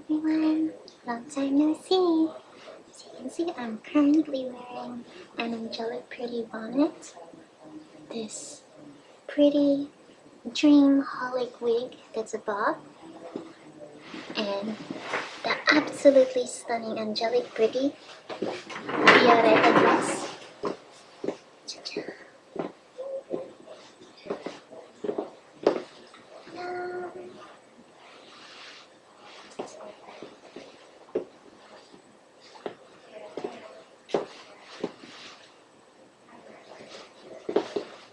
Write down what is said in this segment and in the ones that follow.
everyone, long time no see. As you can see, I'm currently wearing an angelic pretty bonnet, this pretty dream holic wig that's a bob, and the absolutely stunning angelic pretty Violetta dress.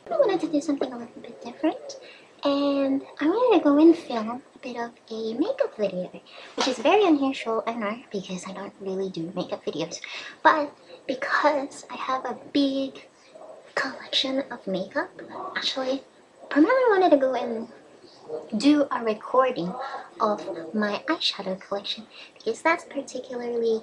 I wanted to do something a little bit different, and I wanted to go and film a bit of a makeup video, which is very unusual, I know, because I don't really do makeup videos, but because I have a big collection of makeup, actually, primarily wanted to go and do a recording of my eyeshadow collection, because that's particularly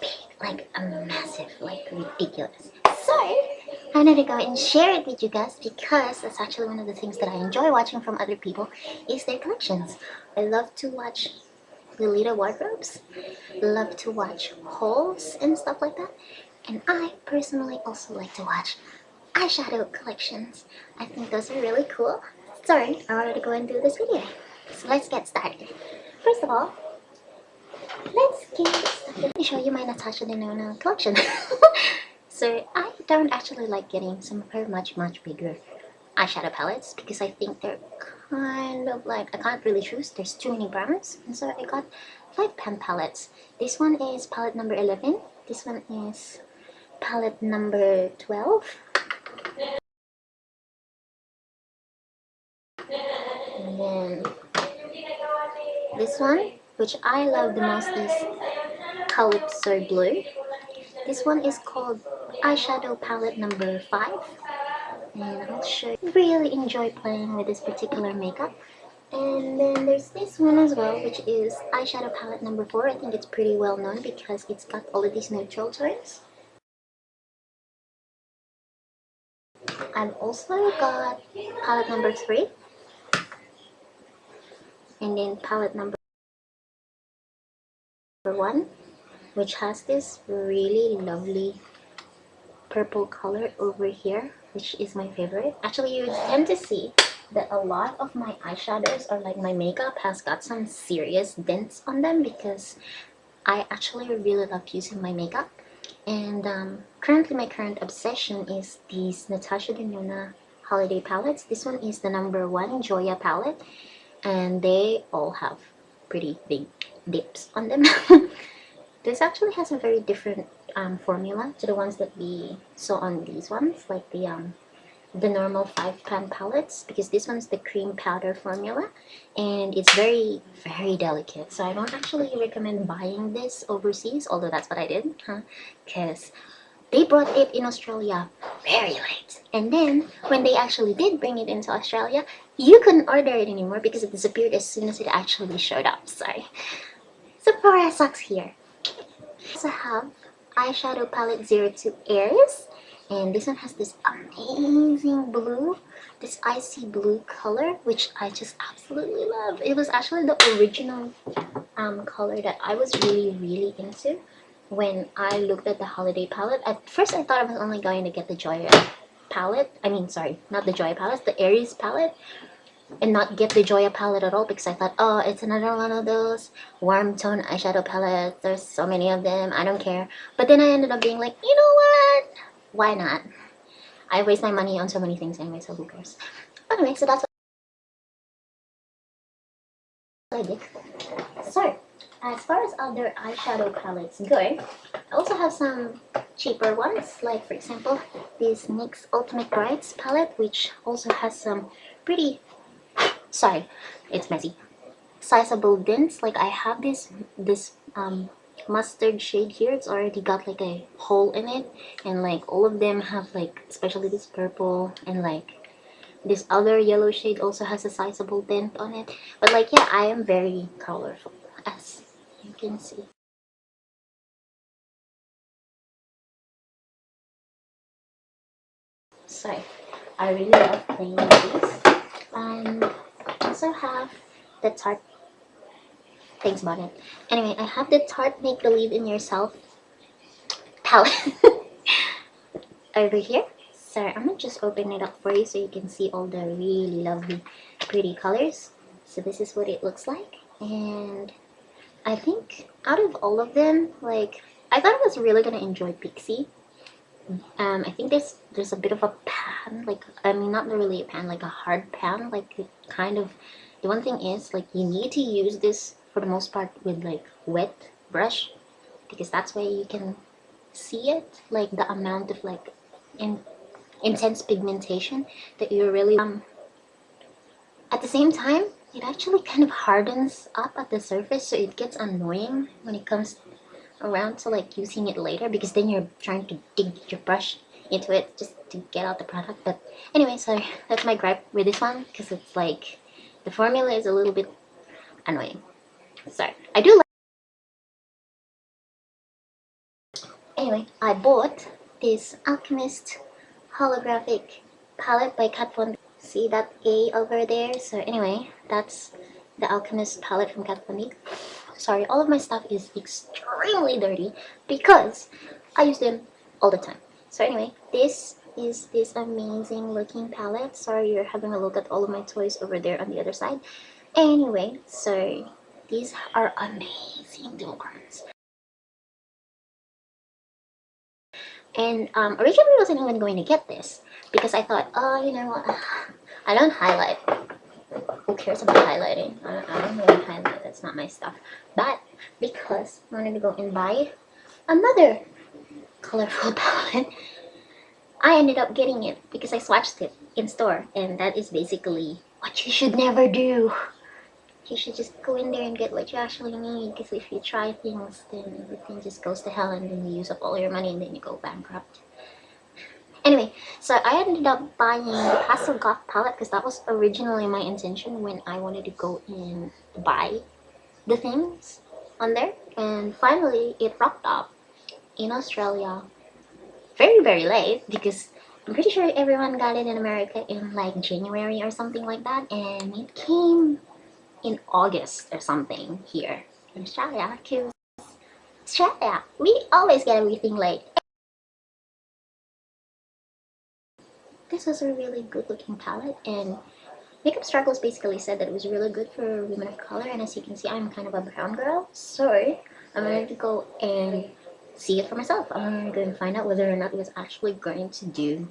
big, like a massive, like ridiculous. So I wanted to go and share it with you guys because that's actually one of the things that I enjoy watching from other people is their collections. I love to watch Lila wardrobes, love to watch hauls and stuff like that, and I personally also like to watch eyeshadow collections. I think those are really cool. Sorry, I wanted to go and do this video. So let's get started. First of all, let's get started. Let me show you my Natasha Denona collection. So I don't actually like getting some of her much bigger eyeshadow palettes because I think they're kind of like, I can't really choose. There's too many browns, and so I got 5 pan palettes. This one is palette number 11. This one is palette number 12. And then this one, which I love the most, is Calypso Blue. This one is called Eyeshadow Palette number 5. And I'll show you. Really enjoy playing with this particular makeup. And then there's this one as well, which is Eyeshadow Palette number 4. I think it's pretty well known because it's got all of these neutral tones. I've also got palette number 3. And then palette number 1, which has this really lovely purple color over here, which is my favorite. Actually, you tend to see that a lot of my eyeshadows or like my makeup has got some serious dents on them because I actually really love using my makeup. And currently my current obsession is these Natasha Denona holiday palettes. This one is the number 1 Joya palette, and they all have pretty big dips on them. This actually has a very different formula to the ones that we saw on these ones, like the normal 5-pan palettes, because this one's the cream powder formula, and it's very delicate. So I don't actually recommend buying this overseas, although that's what I did, because they brought it in Australia very late, and then when they actually did bring it into Australia, you couldn't order it anymore because it disappeared as soon as it actually showed up. Sorry. Sephora sucks here. I also have eyeshadow palette 02 Aries, and this one has this amazing blue, this icy blue color, which I just absolutely love. It was actually the original color that I was really into when I looked at the holiday palette. At first I thought I was only going to get the Joya palette. I mean, sorry, not the Joya palette, the Aries palette, and not get the Joya palette at all because I thought, oh, it's another one of those warm tone eyeshadow palettes. There's so many of them, I don't care. But then I ended up being like, you know what? Why not? I waste my money on so many things anyway, so who cares? Anyway, so that's what I did. So, as far as other eyeshadow palettes go, I also have some cheaper ones, like for example, this NYX Ultimate Brights palette, which also has some pretty, sorry, it's messy, sizable dents. Like I have this mustard shade here. It's already got like a hole in it, and like all of them have like, especially this purple, and like this other yellow shade also has a sizable dent on it. But like, yeah, I am very colorful, as you can see. So I really love playing with these. I also have the Tarte Thanks about it. Anyway, I have the Tarte Make Believe in Yourself palette over here. So I'm gonna just open it up for you so you can see all the really lovely pretty colors. So this is what it looks like, and I think out of all of them, like, I thought I was really gonna enjoy Pixie. I think there's a bit of a pan, like, I mean, not really a pan, like a hard pan, like it kind of. The one thing is, like, you need to use this for the most part with like wet brush, because that's where you can see it, like the amount of like intense pigmentation that you really at the same time, it actually kind of hardens up at the surface, so it gets annoying when it comes around to like using it later, because then you're trying to dig your brush into it just to get out the product. But anyway, so that's my gripe with this one, because it's like the formula is a little bit annoying. So I do like. Anyway, I bought this Alchemist holographic palette by Kat Von D. See that A over there? So anyway, that's the Alchemist palette from Kat Von D. Sorry, all of my stuff is extremely dirty because I use them all the time. So anyway, this is this amazing looking palette. Sorry, you're having a look at all of my toys over there on the other side. Anyway, so these are amazing ones. And originally I wasn't even going to get this because I thought, oh, you know what, I don't highlight. Who cares about highlighting? I don't really highlight, that's not my stuff. But because I wanted to go and buy another colorful palette, I ended up getting it because I swatched it in store, and that is basically what you should never do. You should just go in there and get what you actually need, because if you try things, then everything just goes to hell, and then you use up all your money and then you go bankrupt. Anyway, so I ended up buying the Pastel Goth palette because that was originally my intention when I wanted to go and buy the things on there. And finally, it rocked up in Australia very, very late, because I'm pretty sure everyone got it in America in like January or something like that. And it came in August or something here in Australia, because Australia, we always get everything late. This was a really good looking palette, and Makeup Struggles basically said that it was really good for women of color, and as you can see, I'm kind of a brown girl, so I'm going to go and see it for myself. I'm going to find out whether or not it was actually going to do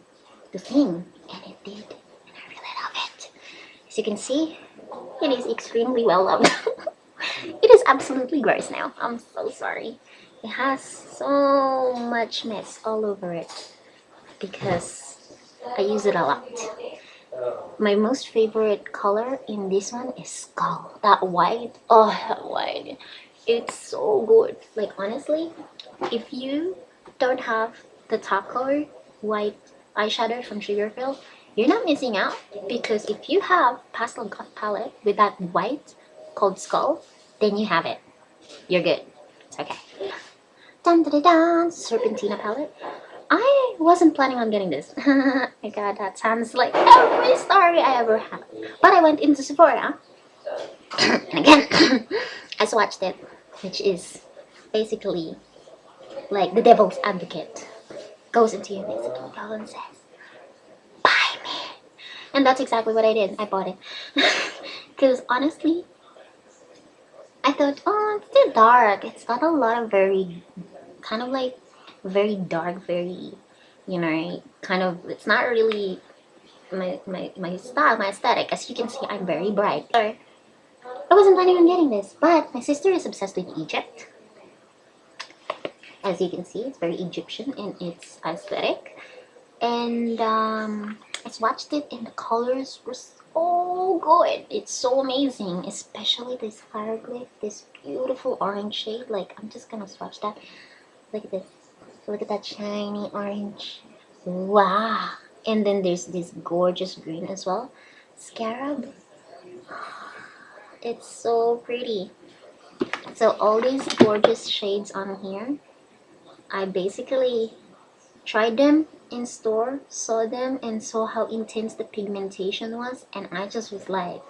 the thing, and it did, and I really love it. As you can see, it is extremely well loved. It is absolutely gross now. I'm so sorry. It has so much mess all over it because I use it a lot. My most favorite color in this one is Skull. That white, oh, that white. It's so good. Like, honestly, if you don't have the top color white eyeshadow from Sugarfill, you're not missing out, because if you have Pastel Goth palette with that white called Skull, then you have it. You're good. It's okay. Dun dun dun dun! Serpentina palette. I wasn't planning on getting this. Oh my god, that sounds like every story I ever had. But I went into Sephora, and again, I swatched it, which is basically like the devil's advocate. Goes into your face and says, buy me. And that's exactly what I did. I bought it. Because honestly, I thought, oh, it's too dark. It's got a lot of very, kind of like, very dark, very, you know, kind of, it's not really my style, my aesthetic. As you can see, I'm very bright. So I wasn't planning on getting this, but my sister is obsessed with Egypt. As you can see, it's very Egyptian in its aesthetic. And I swatched it, and the colors were so good. It's so amazing, especially this fire glyph, this beautiful orange shade. Like, I'm just gonna swatch that. Look at this. Look at that shiny orange. Wow. And then there's this gorgeous green as well. Scarab. It's so pretty. So all these gorgeous shades on here, I basically tried them in store, saw them, and saw how intense the pigmentation was, and I just was like,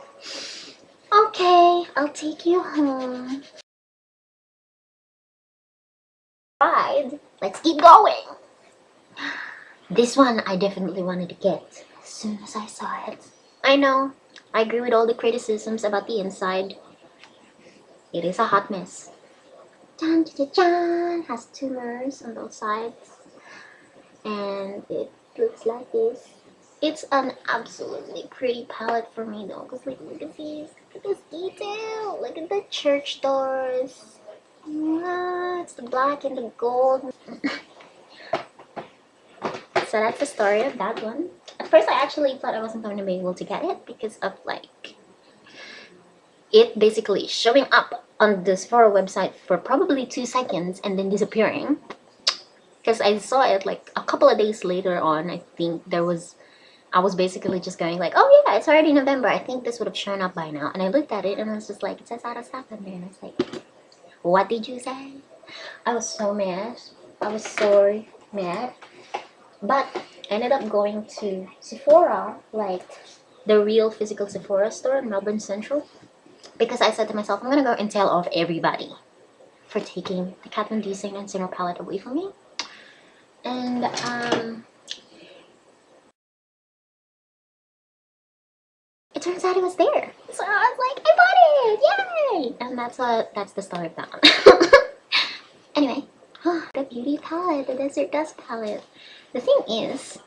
Okay, I'll take you home. Right, let's keep going. This one I definitely wanted to get as soon as I saw it. I know, I agree with all the criticisms about the inside. It is a hot mess. Dun, dun, dun, dun. Has two mirrors on both sides. And it looks like this. It's an absolutely pretty palette for me though, because like look at these, look at this detail, look at the church doors. It's the black and the gold. So that's the story of that one. At first I actually thought I wasn't going to be able to get it because of like it basically showing up on the Sephora website for probably 2 seconds and then disappearing. Because I saw it like a couple of days later on. I was basically just going like, oh yeah, it's already November. I think this would have shown up by now. And I looked at it and I was just like, it says out of stock on there. And I was like, what did you say? I was so mad. I was so mad. But I ended up going to Sephora, like the real physical Sephora store in Melbourne Central. Because I said to myself, I'm gonna go and tell off everybody for taking the Kat Von D Saint and Singer palette away from me. And it turns out it was there. So I was like, I bought it! Yay! And that's the story of that one. Anyway, the beauty palette, the Desert Dust palette. The thing is,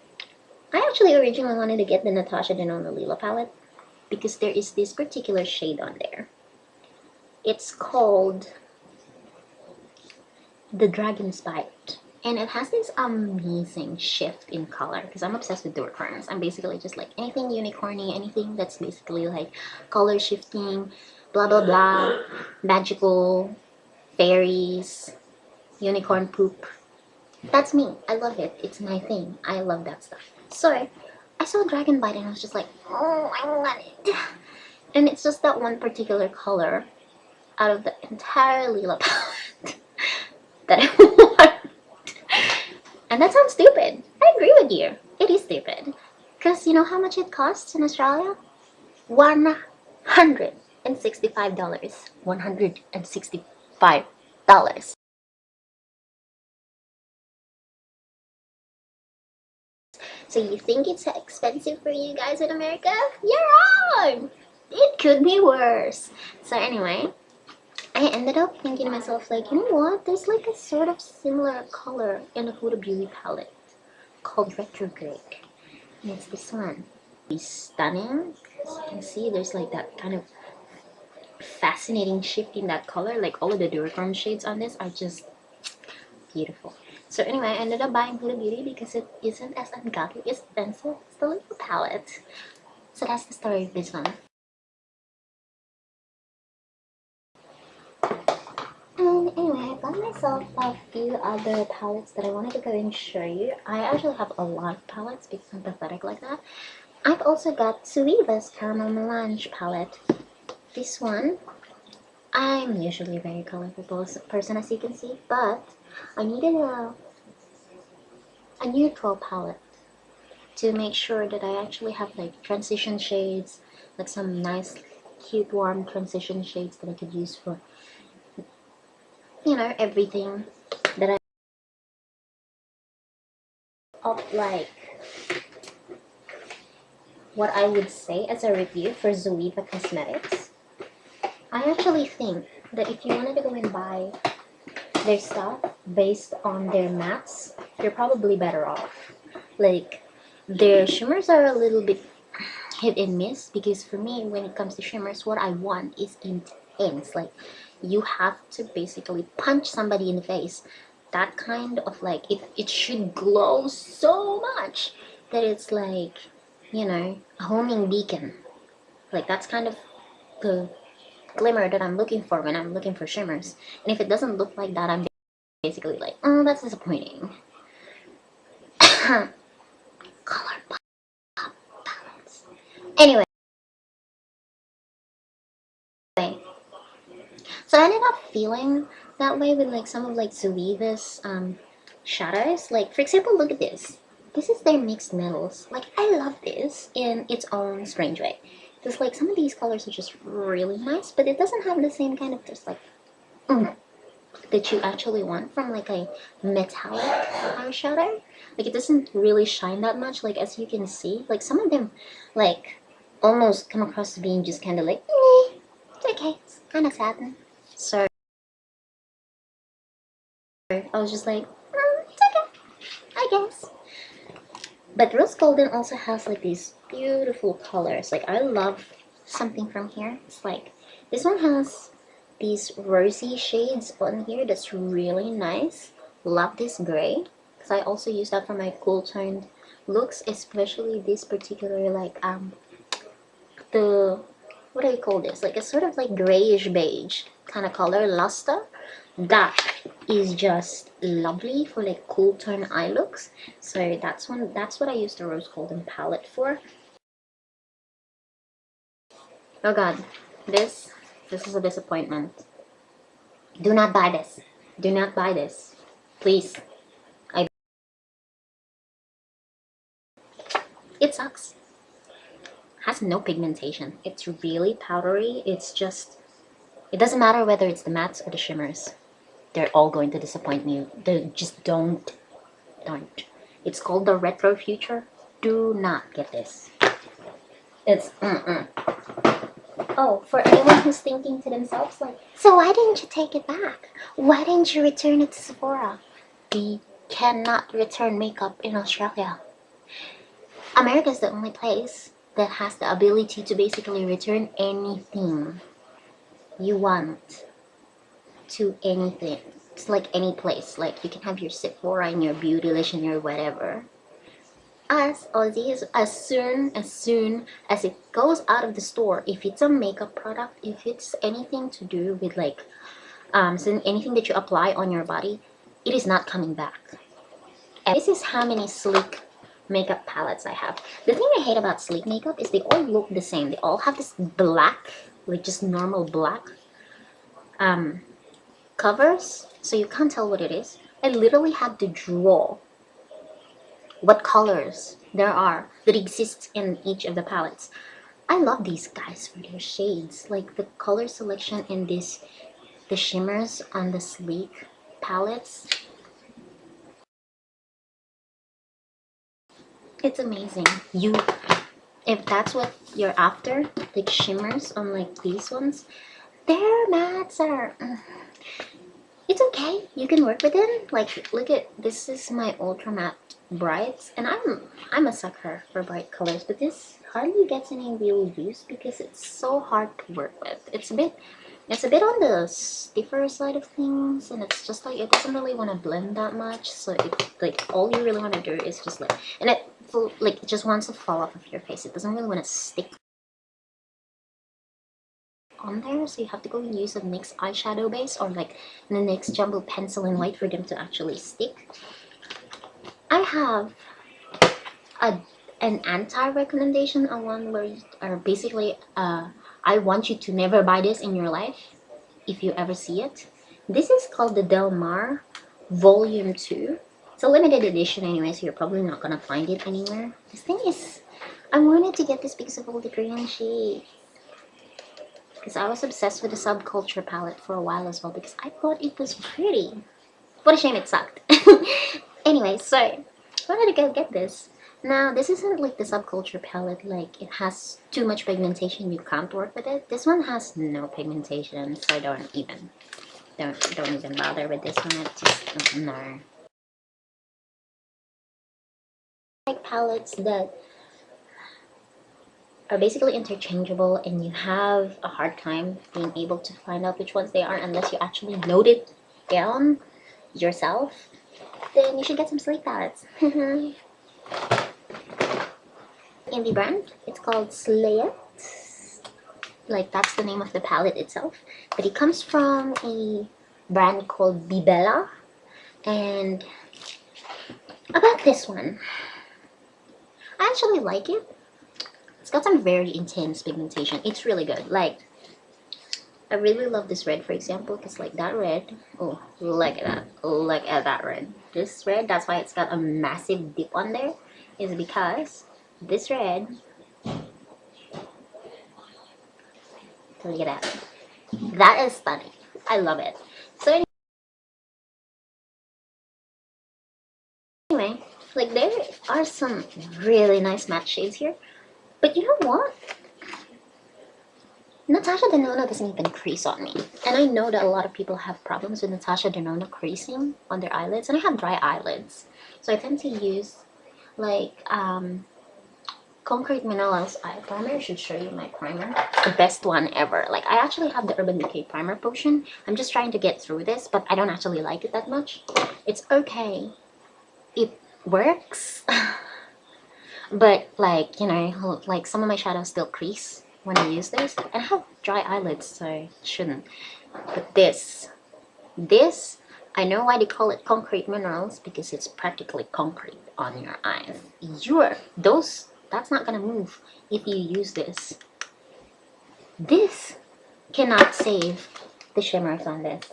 I actually originally wanted to get the Natasha Denona Lila palette because there is this particular shade on there. It's called the Dragon's Bite. And it has this amazing shift in color because I'm obsessed with unicorns. I'm basically just like anything unicorny, anything that's basically like color shifting, blah blah blah, magical, fairies, unicorn poop. That's me. I love it. It's my thing. I love that stuff. So I saw Dragon Bite and I was just like, oh, I want it. And it's just that one particular color out of the entire Lila palette that I want. And that sounds stupid. I agree with you. It is stupid. Because you know how much it costs in Australia? $165. $165. So you think it's expensive for you guys in America? You're wrong! It could be worse. So anyway, I ended up thinking to myself like, you know what? There's like a sort of similar color in the Huda Beauty palette called Retrograde. And it's this one. It's stunning. As you can see, there's like that kind of fascinating shift in that color. Like all of the duochrome shades on this are just beautiful. So anyway, I ended up buying Huda Beauty because it isn't as ungodly expensive as the little palette. So that's the story of this one. And anyway, I got myself a few other palettes that I wanted to go and show you. I actually have a lot of palettes because I'm pathetic like that. I've also got Suiva's Caramel Melange palette. This one, I'm usually a very colorful person as you can see, but I needed a neutral palette to make sure that I actually have like transition shades, like some nice cute warm transition shades that I could use for, you know, everything that I of like what I would say as a review for Zoeva Cosmetics. I actually think that if you wanted to go and buy their stuff based on their mattes, you're probably better off. Like, their shimmers are a little bit hit and miss because for me, when it comes to shimmers, what I want is intense. Like, you have to basically punch somebody in the face. That kind of like, it should glow so much that it's like, you know, a homing beacon. Like, that's kind of the glimmer that I'm looking for when I'm looking for shimmers. And if it doesn't look like that, I'm basically like, oh, that's disappointing. Color balance. Anyway, so I ended up feeling that way with like some of like Zoeva's shadows. Like, for example, look at this. This is their mixed metals. Like, I love this in its own strange way. Because like some of these colors are just really nice, but it doesn't have the same kind of just like that you actually want from like a metallic eyeshadow. Like it doesn't really shine that much, like as you can see. Like some of them like almost come across as being just kind of like it's okay, it's kind of satin. So I was just like it's okay, I guess. But rose golden also has like these beautiful colors. Like I love something from here. It's like this one has these rosy shades on here that's really nice. Love this gray because I also use that for my cool toned looks, especially this particular like the what do you call this, like a sort of like grayish beige kind of color, luster. That is just lovely for like cool tone eye looks. So that's what I use the rose golden palette for. Oh god, this is a disappointment. Do not buy this. Do not buy this. Please. It sucks. Has no pigmentation. It's really powdery. It's just, it doesn't matter whether it's the mattes or the shimmers. They're all going to disappoint me. They just don't. It's called the Retro Future. Do not get this. It's Oh, for anyone who's thinking to themselves like, so why didn't you take it back? Why didn't you return it to Sephora? We cannot return makeup in Australia. America is the only place that has the ability to basically return anything you want to anything. It's like any place. Like you can have your Sephora and your Beautylish and your whatever. Us Aussies, as soon as it goes out of the store, if it's a makeup product, if it's anything to do with like so anything that you apply on your body, it is not coming back. And this is how many sleek makeup palettes I have. The thing I hate about sleek makeup is they all look the same. They all have this black, like just normal black covers, so you can't tell what it is. I literally had to draw what colors there are that exist in each of the palettes. I love these guys for their shades, like the color selection in this, the shimmers on the sleek palettes. It's amazing. If that's what you're after, like shimmers on like these ones, their mattes are it's okay, you can work with it. Like look at this, is my ultra matte brights, and I'm a sucker for bright colors, but this hardly gets any real use because it's so hard to work with. It's a bit on the stiffer side of things, and it's just like it doesn't really want to blend that much, so it like all you really want to do is just like, and it like it just wants to fall off of your face. It doesn't really want to stick on there, so you have to go and use a NYX eyeshadow base or like the NYX jumbo pencil and white for them to actually stick. I have an anti-recommendation, a one where you are basically I want you to never buy this in your life if you ever see it. This is called the Del Mar Volume 2. It's a limited edition anyway, so you're probably not gonna find it anywhere. This thing is, I wanted to get this because of all the green shades. Because I was obsessed with the Subculture palette for a while as well because I thought it was pretty. What a shame it sucked. Anyway, so I wanted to go get this. Now, this isn't like the Subculture palette, like it has too much pigmentation, you can't work with it. This one has no pigmentation, so don't even bother with this one. It's just, no. Like palettes that are basically interchangeable and you have a hard time being able to find out which ones they are unless you actually note it down yourself, then you should get some sleek palettes. In the brand, it's called Slay It. Like that's the name of the palette itself, but it comes from a brand called Bibella. And about this one, I actually like it. It's got some very intense pigmentation. It's really good. Like, I really love this red, for example, because like that red, oh, look at that. Look at that red. This red, that's why it's got a massive dip on there, is because this red Look at that. That is stunning. I love it. So anyway, like there are some really nice matte shades here. But you know what? Natasha Denona doesn't even crease on me. And I know that a lot of people have problems with Natasha Denona creasing on their eyelids. And I have dry eyelids. So I tend to use like Concrete Minerals eye primer. I should show you my primer. The best one ever. Like I actually have the Urban Decay primer potion. I'm just trying to get through this, but I don't actually like it that much. It's okay. It works. But like, you know, like some of my shadows still crease when I use this. And I have dry eyelids, so I shouldn't. But this, I know why they call it Concrete Minerals, because it's practically concrete on your eyes. That's not gonna move if you use this. This cannot save the shimmers on this.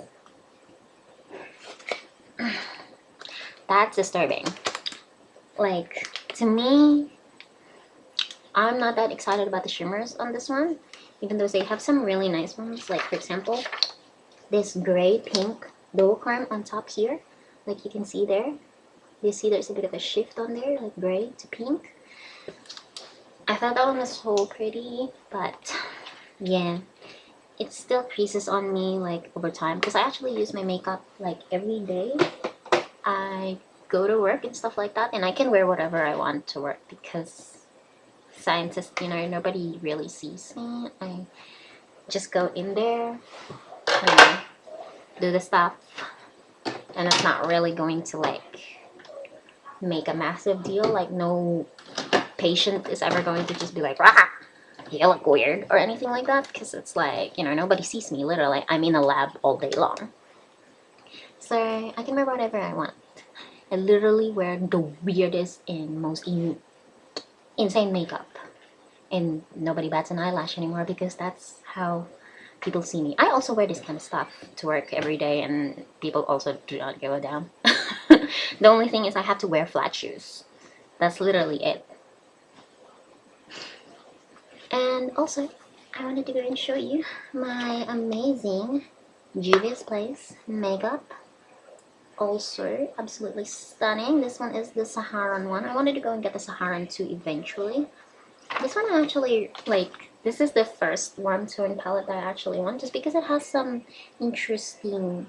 That's disturbing. Like, to me, I'm not that excited about the shimmers on this one, even though they have some really nice ones. Like, for example, this gray pink duochrome on top here, like you can see there. You see there's a bit of a shift on there, like gray to pink. I thought that one was so pretty, but yeah, it still creases on me like over time, because I actually use my makeup like every day. I go to work and stuff like that, and I can wear whatever I want to work because scientists, you know, nobody really sees me. I just go in there and do the stuff, and it's not really going to like make a massive deal. Like no patient is ever going to just be like, rah, you look weird or anything like that, because it's like, you know, nobody sees me. Literally, I'm in a lab all day long, so I can wear whatever I want. I literally wear the weirdest and most insane makeup, and nobody bats an eyelash anymore, because that's how people see me. I also wear this kind of stuff to work every day, and people also do not give a damn. The only thing is I have to wear flat shoes. That's literally it. And also, I wanted to go and show you my amazing Juvia's Place makeup. Also, absolutely stunning. This one is the Saharan one. I wanted to go and get the Saharan too eventually. This one I actually, like, this is the first one-tone palette that I actually want, just because it has some interesting,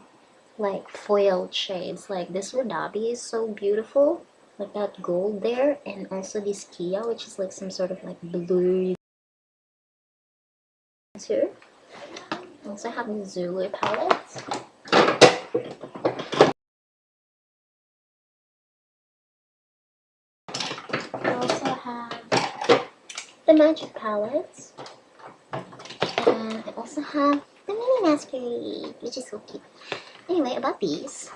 like, foiled shades. Like, this Wadabi is so beautiful. Like, that gold there. And also this Kia, which is, like, some sort of, like, blue too. I also have the Zulu palette. I also have the Magic palette. And I also have the Mini Masquerade, which is so cute. Anyway, about these.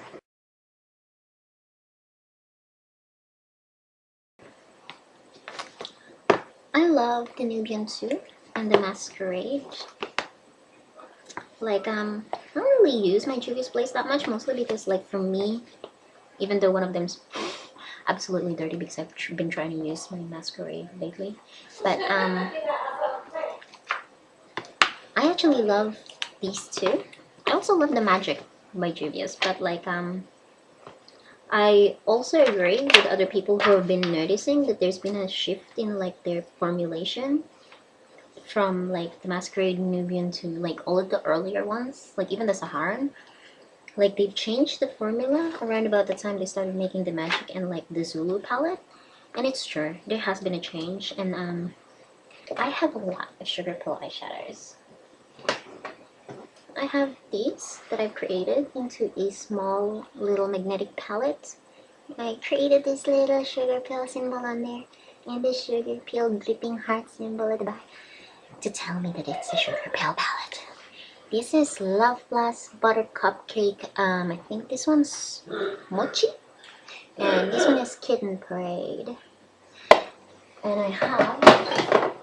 I love the Nubian too and the Masquerade. Like, I don't really use my Juvia's Place that much, mostly because, like, for me, even though one of them's absolutely dirty because I've been trying to use my Masquerade lately, but I actually love these two. I also love the Magic by Juvia's, but like I also agree with other people who have been noticing that there's been a shift in like their formulation from like the Masquerade Nubian to like all of the earlier ones, like even the Saharan. Like they've changed the formula around about the time they started making the Magic and like the Zulu palette. And it's true, there has been a change, and I have a lot of sugar pill eyeshadows. I have these that I've created into a small little magnetic palette. I created this little sugar pill symbol on there and this sugar pill dripping heart symbol at the back to tell me that it's a sugar pill palette. This is Love Plus Butter Cupcake. I think this one's Mochi. And this one is Kitten Parade. And I have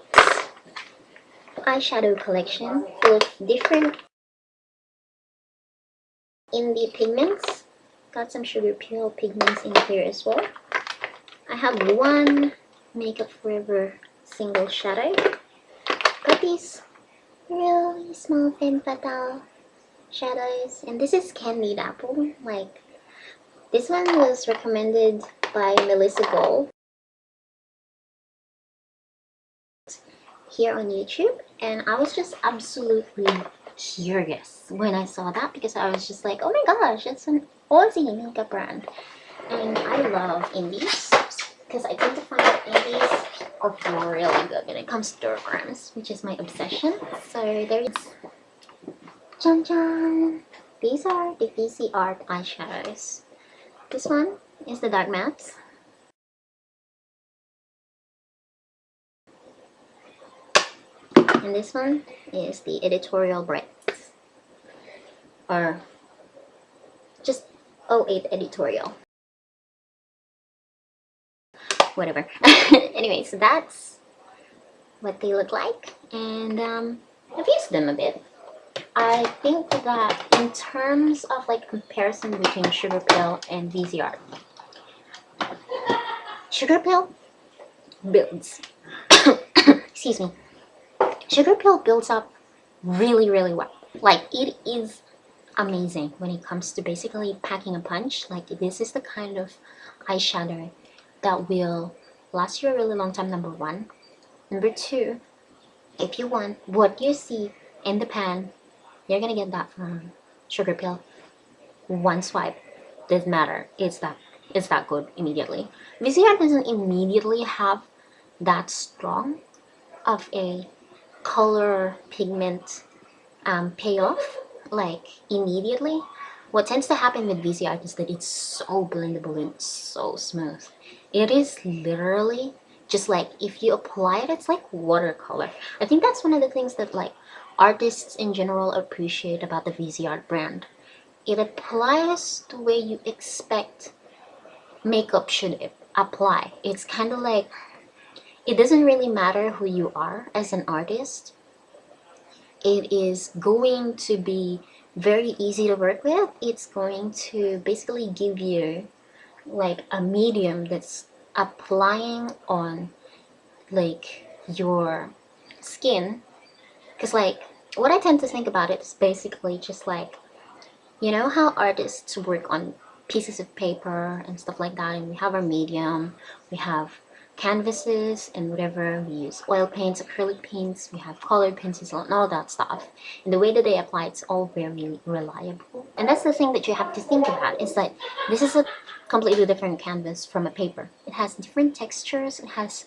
eyeshadow collection full of different indie pigments. Got some sugar pill pigments in here as well. I have one Makeup Forever single shadow. Got these really small femme fatale shadows. And this is Candied Apple. Like, this one was recommended by Melissa Gold here on YouTube, and I was just absolutely curious when I saw that, because I was just like, oh my gosh, it's an Aussie makeup brand. And I love indies, because I tend to find that indies are really good when it comes to duograms, which is my obsession. So there's Chan Chan. These are the VC Art eyeshadows. This one is the dark mattes. And this one is the editorial brights. Or just 08 editorial. Whatever. Anyway, so that's what they look like. And I've used them a bit. I think that in terms of like comparison between Sugar Pill and VCR, Sugar Pill builds, excuse me, Sugar Pill builds up really, really well. Like, it is amazing when it comes to basically packing a punch. Like, this is the kind of eyeshadow that will last you a really long time, number one. Number two, if you want what you see in the pan, you're gonna get that from Sugar Pill. One swipe, doesn't matter. It's that good immediately. VCR doesn't immediately have that strong of a color pigment payoff, like immediately. What tends to happen with VCR is that it's so blendable and so smooth. It is literally just like, if you apply it, it's like watercolor. I think that's one of the things that like artists in general appreciate about the VCR brand. It applies the way you expect makeup should apply. It's kind of like, it doesn't really matter who you are as an artist. It is going to be very easy to work with. It's going to basically give you like a medium that's applying on like your skin. Because like, what I tend to think about it is basically just like, you know how artists work on pieces of paper and stuff like that, and we have our medium, we have canvases and whatever, we use oil paints, acrylic paints, we have colored pencils and all that stuff, and the way that they apply, it's all very reliable. And that's the thing that you have to think about, is that this is a completely different canvas from a paper. It has different textures, it has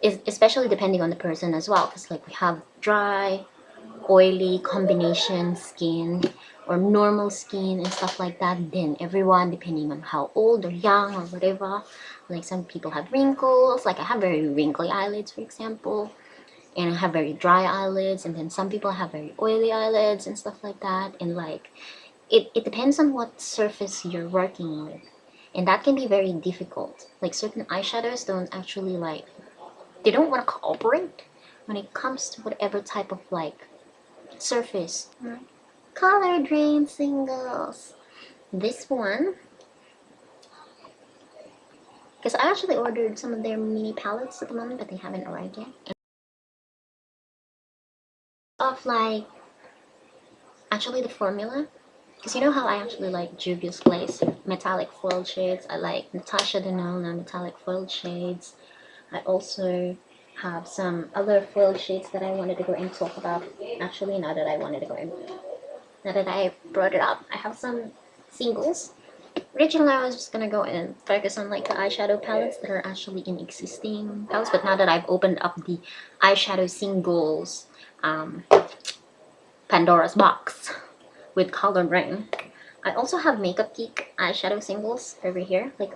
especially depending on the person as well, because like we have dry, oily combination skin or normal skin and stuff like that. Then everyone, depending on how old or young or whatever, like some people have wrinkles, like I have very wrinkly eyelids, for example, and I have very dry eyelids, and then some people have very oily eyelids and stuff like that. And like it depends on what surface you're working with, and that can be very difficult. Like certain eyeshadows don't actually like, they don't want to cooperate when it comes to whatever type of like surface. Color Drain singles. This one, because I actually ordered some of their mini palettes at the moment, but they haven't arrived yet. Of like, actually the formula, because you know how I actually like Juvia's Glaze metallic foiled shades. I like Natasha Denona metallic foiled shades. I also have some other foiled shades that I wanted to go and talk about. Actually, now that I brought it up, I have some singles. Originally, I was just gonna go and focus on like the eyeshadow palettes that are actually in existing palettes, but now that I've opened up the eyeshadow singles Pandora's box with Color Rain, I also have Makeup Geek eyeshadow singles over here, like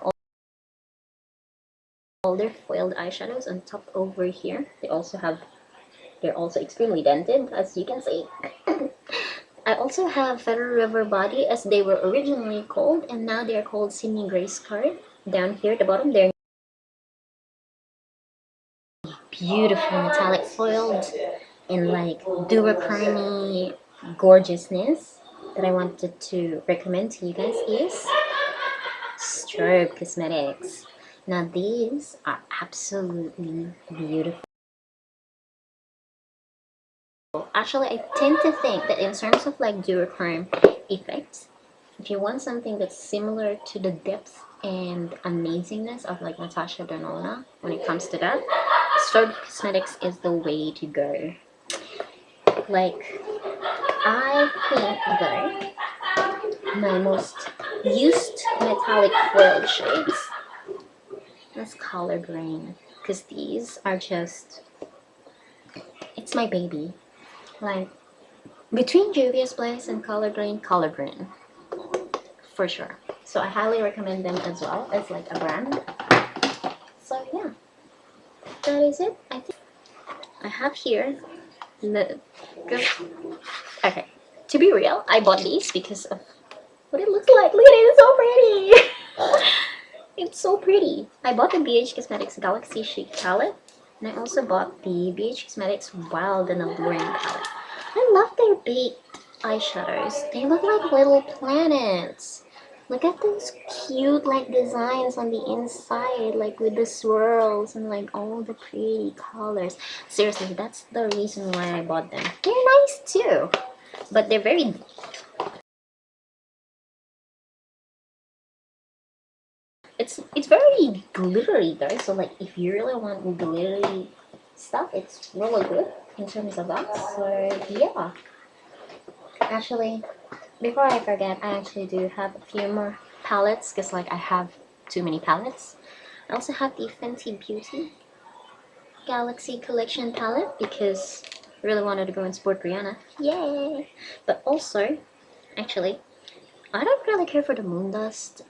all their foiled eyeshadows on top over here. They're also extremely dented, as you can see. I also have Federal River Body, as they were originally called, and now they're called Sydney Grace Card. Down here at the bottom, they're beautiful metallic foiled in like duochrome gorgeousness. That I wanted to recommend to you guys is Strobe Cosmetics. Now these are absolutely beautiful. Actually, I tend to think that in terms of like duochrome effects, if you want something that's similar to the depth and amazingness of like Natasha Denona when it comes to that, Sturdy Cosmetics is the way to go. Like, I think though, my most used metallic foiled shades is color green, because these are just, it's my baby. Like, between Juvia's Place and color green, for sure. So I highly recommend them as well as like a brand. So yeah, that is it. I think I have here the, okay, to be real, I bought these because of what it looks like. Look at it, it's so pretty. It's so pretty. I bought the BH Cosmetics Galaxy Chic palette, and I also bought the BH Cosmetics Wild and Alluring palette. I love their baked eyeshadows. They look like little planets. Look at those cute like designs on the inside, like with the swirls and like all the pretty colors. Seriously, that's the reason why I bought them. They're nice too, but they're very, it's very glittery though. So like if you really want glittery stuff, it's really good in terms of that. So yeah, actually, before I forget, I actually do have a few more palettes because like I have too many palettes. I also have the Fenty Beauty Galaxy Collection palette because I really wanted to go and support Rihanna. Yay! But also, actually, I don't really care for the Moondust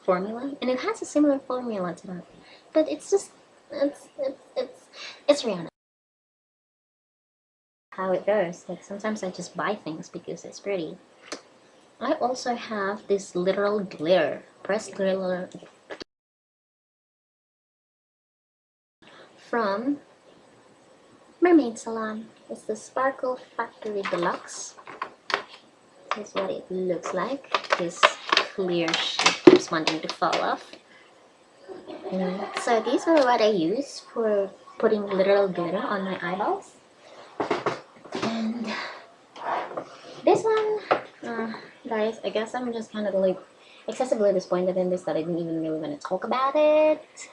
formula, and it has a similar formula to that. But it's just, it's Rihanna. How it goes. Like sometimes I just buy things because it's pretty. I also have this literal glitter, pressed glitter from Mermaid Salon. It's the Sparkle Factory Deluxe. This is what it looks like. This clear sheet keeps wanting to fall off. So these are what I use for putting literal glitter on my eyeballs. And this one, guys, I guess I'm just kind of like excessively disappointed in this that I didn't even really want to talk about it.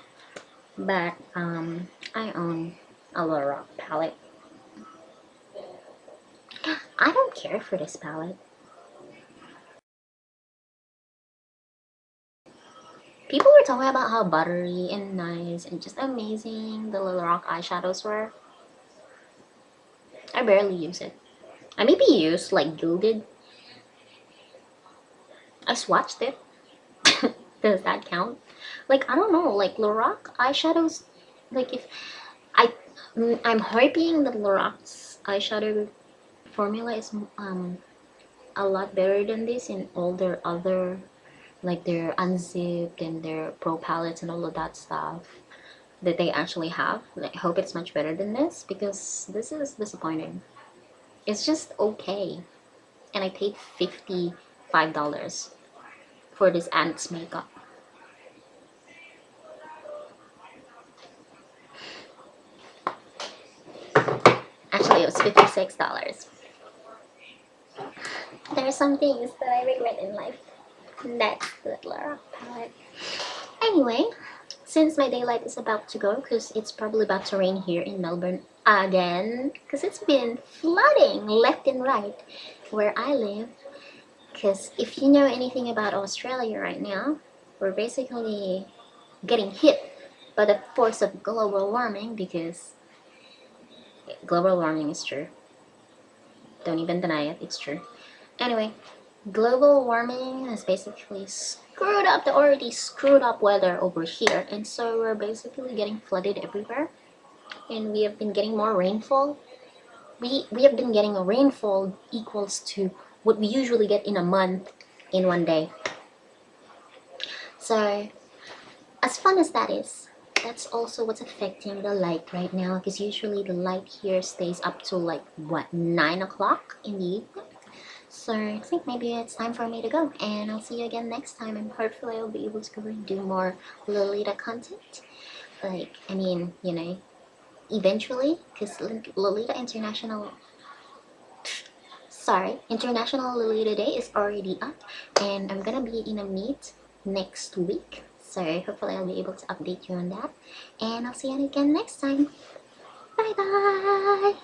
But I own a Lorac palette. I don't care for this palette. People were talking about how buttery and nice and just amazing the Lorac eyeshadows were. I barely use it. I maybe use like Gilded. I swatched it. Does that count? Like I don't know, like Lorac eyeshadows, like if I'm hoping that Lorac's eyeshadow formula is a lot better than this in all their other, like their unzipped and their pro palettes and all of that stuff that they actually have. Like, I hope it's much better than this because this is disappointing. It's just okay, and I paid $55 for this Ants makeup. Actually, it was $56. There are some things that I regret in life. That's the Lorac palette. Anyway, since my daylight is about to go, because it's probably about to rain here in Melbourne again, because it's been flooding left and right where I live. Because if you know anything about Australia right now, we're basically getting hit by the force of global warming, because global warming is true. Don't even deny it, it's true. Anyway, global warming has basically screwed up the already screwed up weather over here, and so we're basically getting flooded everywhere, and we have been getting more rainfall. We have been getting a rainfall equals to what we usually get in a month in one day. So as fun as that is, that's also what's affecting the light right now, because usually the light here stays up to like what, 9 o'clock in the evening. So I think maybe it's time for me to go, and I'll see you again next time, and hopefully I'll be able to go and do more Lolita content. Like, I mean, you know, eventually, because Lolita International Lolita Day is already up, and I'm gonna be in a meet next week. So hopefully I'll be able to update you on that. And I'll see you again next time. Bye bye!